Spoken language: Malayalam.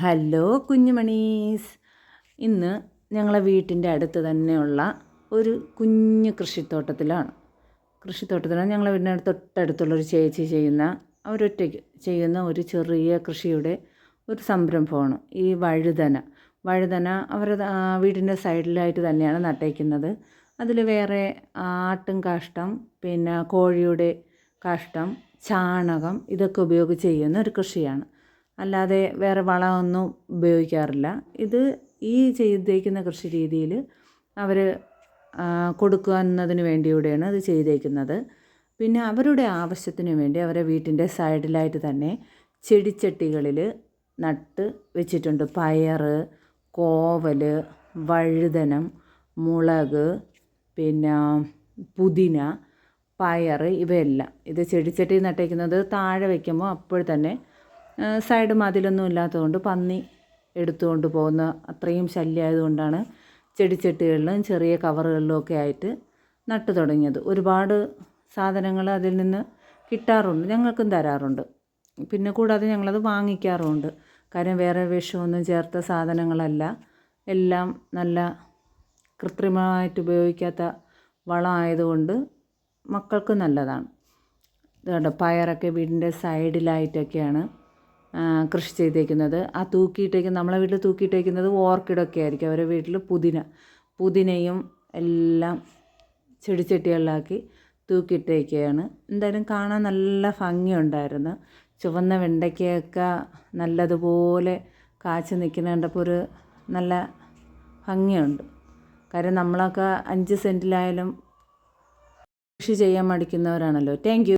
ഹലോ കുഞ്ഞുമണീസ്. ഇന്ന് ഞങ്ങളെ വീട്ടിൻ്റെ അടുത്ത് തന്നെയുള്ള ഒരു കുഞ്ഞു കൃഷിത്തോട്ടത്തിലാണ് ഞങ്ങളെ വീടിൻ്റെ തൊട്ടടുത്തുള്ളൊരു ചേച്ചി അവരൊറ്റയ്ക്ക് ചെയ്യുന്ന ഒരു ചെറിയ കൃഷിയുടെ ഒരു സംരംഭമാണ് ഈ വഴുതന അവരുടെ വീടിൻ്റെ സൈഡിലായിട്ട് തന്നെയാണ് നട്ടേക്കുന്നത്. അതിൽ വേറെ ആട്ടും കാഷ്ടം, പിന്നെ കോഴിയുടെ കാഷ്ടം, ചാണകം ഇതൊക്കെ ഉപയോഗിച്ച് ചെയ്യുന്ന ഒരു കൃഷിയാണ്. അല്ലാതെ വേറെ വളമൊന്നും ഉപയോഗിക്കാറില്ല. ഇത് ഈ ചെയ്തേക്കുന്ന കൃഷി രീതിയിൽ അവർ കൊടുക്കുക എന്നതിന് വേണ്ടിയൂടെയാണ് ഇത് ചെയ്തേക്കുന്നത്. പിന്നെ അവരുടെ ആവശ്യത്തിന് വേണ്ടി അവരെ വീട്ടിൻ്റെ സൈഡിലായിട്ട് തന്നെ ചെടിച്ചട്ടികളിൽ നട്ട് വെച്ചിട്ടുണ്ട്. പയർ, കോവൽ, വഴുതനം, മുളക്, പിന്നെ പുതിന, പയർ ഇവയെല്ലാം. ഇത് ചെടിച്ചട്ടി നട്ടേക്കുന്നത് താഴെ വയ്ക്കുമ്പോൾ അപ്പോൾ തന്നെ സൈഡ് മതിലൊന്നും ഇല്ലാത്തതുകൊണ്ട് പന്നി എടുത്തുകൊണ്ട് പോകുന്ന അത്രയും ശല്യമായതുകൊണ്ടാണ് ചെടിച്ചട്ടികളിലും ചെറിയ കവറുകളിലും ഒക്കെ ആയിട്ട് നട്ടു തുടങ്ങിയത്. ഒരുപാട് സാധനങ്ങൾ അതിൽ നിന്ന് കിട്ടാറുണ്ട്, ഞങ്ങൾക്കും തരാറുണ്ട്. പിന്നെ കൂടാതെ ഞങ്ങളത് വാങ്ങിക്കാറുമുണ്ട്. കാര്യം വേറെ വിഷമൊന്നും ചേർത്ത സാധനങ്ങളല്ല, എല്ലാം നല്ല കൃത്രിമമായിട്ട് ഉപയോഗിക്കാത്ത വളമായതുകൊണ്ട് മക്കൾക്ക് നല്ലതാണ്. ഇതുകൊണ്ട് പയറൊക്കെ വീടിൻ്റെ സൈഡിലായിട്ടൊക്കെയാണ് കൃഷി ചെയ്തേക്കുന്നത്. നമ്മളെ വീട്ടിൽ തൂക്കിയിട്ടേക്കുന്നത് ഓർക്കിഡൊക്കെ ആയിരിക്കും. അവരുടെ വീട്ടിൽ പുതിനയും എല്ലാം ചെടിച്ചട്ടികളിലാക്കി തൂക്കിയിട്ടേക്കുകയാണ്. എന്തായാലും കാണാൻ നല്ല ഭംഗിയുണ്ടായിരുന്നു. ചുവന്ന വെണ്ടയ്ക്കയൊക്കെ നല്ലതുപോലെ കാച്ചു നിൽക്കുന്ന കണ്ടപ്പോൾ ഒരു നല്ല ഭംഗിയുണ്ട്. കാര്യം നമ്മളൊക്കെ 5 സെൻറ്റിലായാലും കൃഷി ചെയ്യാൻ മടിക്കുന്നവരാണല്ലോ. Thank you.